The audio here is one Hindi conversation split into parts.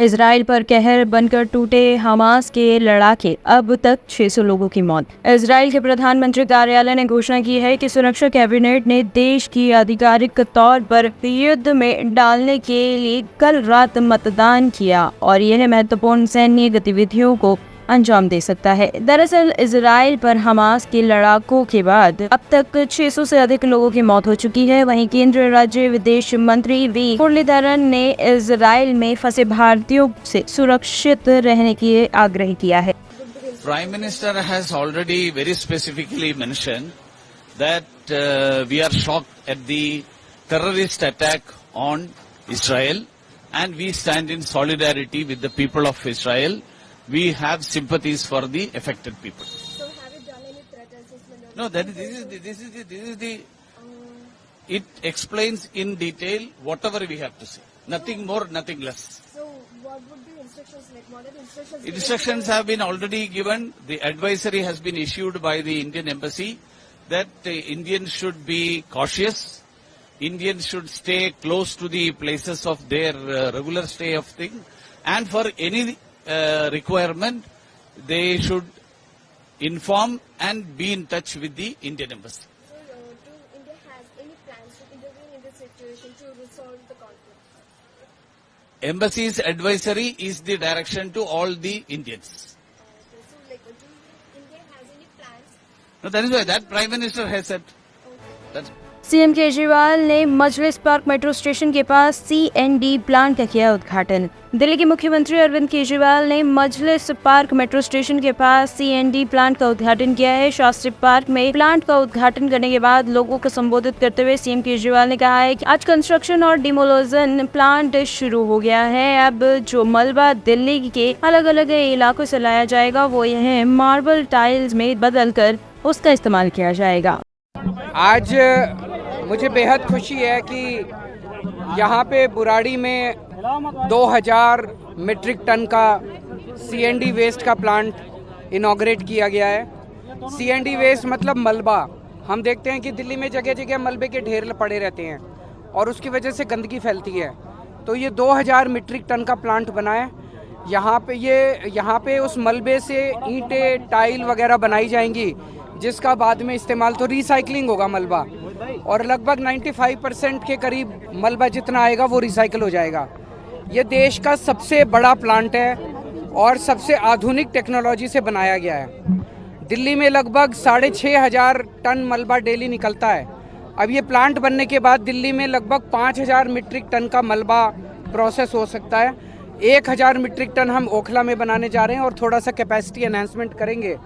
इजराइल पर कहर बनकर टूटे हमास के लड़ाके, अब तक 600 लोगों की मौत। इजराइल के प्रधानमंत्री कार्यालय ने घोषणा की है कि सुरक्षा कैबिनेट ने देश की आधिकारिक तौर पर युद्ध में डालने के लिए कल रात मतदान किया और यह महत्वपूर्ण सैन्य गतिविधियों को अंजाम दे सकता है। दरअसल इजराइल पर हमास के लड़ाकों के बाद अब तक 600 से अधिक लोगों की मौत हो चुकी है। वहीं केंद्रीय राज्य विदेश मंत्री वी मुरलीधरन ने इजराइल में फंसे भारतीयों से सुरक्षित रहने की आग्रह किया है। Prime Minister has already very specifically mentioned that we are shocked at the terrorist attack on Israel and we stand in solidarity with the people of Israel. We have sympathies for the affected people. So have you done any threat assessment? No, this is the it explains in detail whatever we have to say. Nothing more, nothing less. So what would be instructions like? What are the instructions? Instructions have been already given. The advisory has been issued by the Indian Embassy that Indians should be cautious. Indians should stay close to the places of their regular stay of thing, and for any requirement, they should inform and be in touch with the Indian Embassy. So do India has any plans to intervene in this situation to resolve the conflict? Embassy's advisory is the direction to all the Indians. So like do India has any plans? No, that is why that Prime Minister has said. That's CM Kejriwal ने मजलिस पार्क मेट्रो स्टेशन के पास सीएनडी प्लांट का किया उद्घाटन। दिल्ली के मुख्यमंत्री अरविंद केजरीवाल ने मजलिस पार्क मेट्रो स्टेशन के पास सीएनडी प्लांट का उद्घाटन किया है। शास्त्री पार्क में प्लांट का उद्घाटन करने के बाद लोगों को संबोधित करते हुए सीएम केजरीवाल ने कहा है कि आज कंस्ट्रक्शन और डिमोलिशन प्लांट शुरू हो गया है। अब जो मलबा दिल्ली के अलग अलग इलाकों से लाया जाएगा वो यह मार्बल टाइल्स में बदल कर उसका इस्तेमाल किया जाएगा। आज मुझे बेहद खुशी है कि यहाँ पे बुराड़ी में 2000 मीट्रिक टन का सीएनडी वेस्ट का प्लांट इनॉग्रेट किया गया है। सीएनडी वेस्ट मतलब मलबा। हम देखते हैं कि दिल्ली में जगह जगह मलबे के ढेर पड़े रहते हैं और उसकी वजह से गंदगी फैलती है। तो ये 2000 मीट्रिक टन का प्लांट बना है। यहाँ पे उस मलबे से ईंटें, टाइल वगैरह बनाई जाएंगी, जिसका बाद में इस्तेमाल तो रिसाइकलिंग होगा मलबा, और लगभग 95% के करीब मलबा जितना आएगा वो रिसाइकल हो जाएगा। ये देश का सबसे बड़ा प्लांट है और सबसे आधुनिक टेक्नोलॉजी से बनाया गया है। दिल्ली में लगभग 6500 टन मलबा डेली निकलता है। अब ये प्लांट बनने के बाद दिल्ली में लगभग 5000 मीट्रिक टन का मलबा प्रोसेस हो सकता है। 1000 मीट्रिक टन हम ओखला में बनाने जा रहे हैं और थोड़ा सा कैपेसिटी एनहांसमेंट करेंगे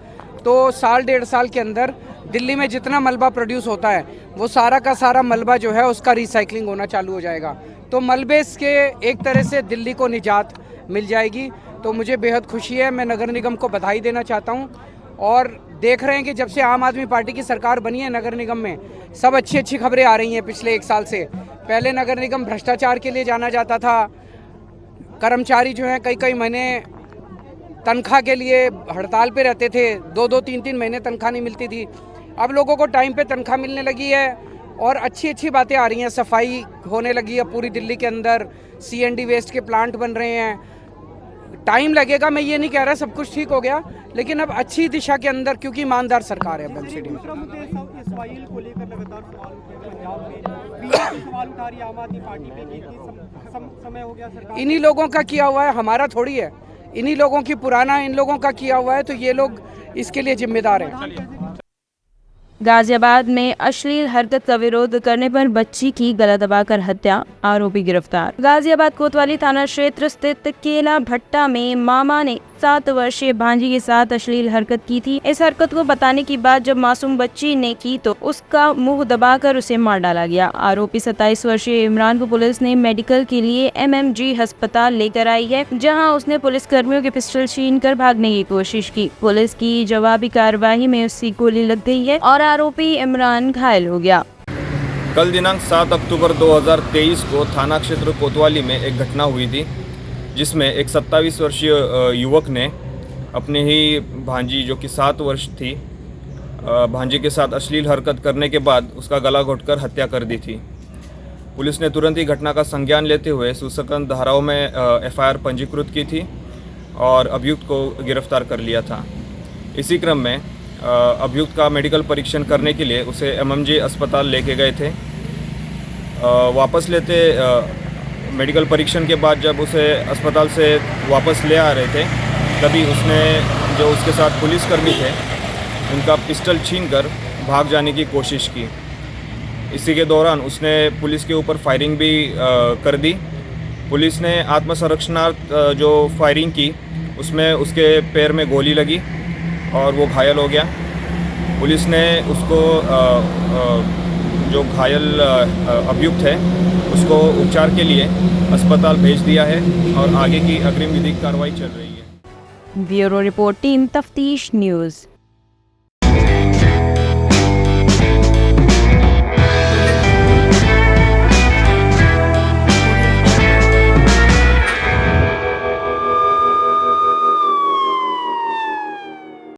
तो साल 1.5 साल के अंदर दिल्ली में जितना मलबा प्रोड्यूस होता है वो सारा का सारा मलबा जो है उसका रिसाइकलिंग होना चालू हो जाएगा। तो मलबे के एक तरह से दिल्ली को निजात मिल जाएगी। तो मुझे बेहद खुशी है। मैं नगर निगम को बधाई देना चाहता हूं और देख रहे हैं कि जब से आम आदमी पार्टी की सरकार बनी है नगर निगम में सब अच्छी खबरें आ रही हैं। पिछले 1 साल से पहले नगर निगम भ्रष्टाचार के लिए जाना जाता था। कर्मचारी जो हैं कई महीने तनख्वाह के लिए हड़ताल पे रहते थे, 2-2, 3-3 महीने तनख्वाह नहीं मिलती थी। अब लोगों को टाइम पे तनख्वाह मिलने लगी है और अच्छी बातें आ रही हैं। सफाई होने लगी है पूरी दिल्ली के अंदर, सीएनडी वेस्ट के प्लांट बन रहे हैं। टाइम लगेगा, मैं ये नहीं कह रहा सब कुछ ठीक हो गया, लेकिन अब अच्छी दिशा के अंदर, क्योंकि ईमानदार सरकार है एमसीडी में। इसराइल को लेकर लगातार सवाल उठ रहे हैं। पंजाब में बीजेपी सवाल उठा रही है आम आदमी पार्टी पे कि समय हो गया सरकार। इन्हीं लोगों का किया हुआ है, हमारा थोड़ी है। इन्हीं लोगों की पुराना इन लोगों का किया हुआ है, तो ये लोग इसके लिए जिम्मेदार हैं। गाजियाबाद में अश्लील हरकत का विरोध करने पर बच्ची की गला दबाकर हत्या, आरोपी गिरफ्तार। गाजियाबाद कोतवाली थाना क्षेत्र स्थित केला भट्टा में मामा ने 7 वर्षीय भांजी के साथ अश्लील हरकत की थी। इस हरकत को बताने की बात जब मासूम बच्ची ने की तो उसका मुंह दबाकर उसे मार डाला गया। आरोपी 27 वर्षीय इमरान को पुलिस ने मेडिकल के लिए एमएमजी अस्पताल लेकर आई है, जहां उसने पुलिस कर्मियों के पिस्टल छीन कर भागने की कोशिश की। पुलिस की जवाबी कार्रवाई में उसकी गोली लग गई है और आरोपी इमरान घायल हो गया। कल दिनांक 7 अक्टूबर 2023 को थाना क्षेत्र कोतवाली में एक घटना हुई थी, जिसमें एक 27 वर्षीय युवक ने अपने ही भांजी जो कि 7 वर्ष थी, भांजी के साथ अश्लील हरकत करने के बाद उसका गला घोंटकर हत्या कर दी थी। पुलिस ने तुरंत ही घटना का संज्ञान लेते हुए सुसकन धाराओं में एफआईआर पंजीकृत की थी और अभियुक्त को गिरफ्तार कर लिया था। इसी क्रम में अभियुक्त का मेडिकल परीक्षण करने के लिए उसे एमएमजे अस्पताल लेके गए थे। वापस लेते मेडिकल परीक्षण के बाद जब उसे अस्पताल से वापस ले आ रहे थे, तभी उसने जो उसके साथ पुलिसकर्मी थे उनका पिस्टल छीनकर भाग जाने की कोशिश की। इसी के दौरान उसने पुलिस के ऊपर फायरिंग भी कर दी। पुलिस ने आत्मसंरक्षणार्थ जो फायरिंग की उसमें उसके पैर में गोली लगी और वो घायल हो गया। पुलिस ने उसको जो घायल अभियुक्त है उसको उपचार के लिए अस्पताल भेज दिया है और आगे की अग्रिम विधिक कार्रवाई चल रही है। ब्यूरो रिपोर्ट टीम तफ्तीश न्यूज़।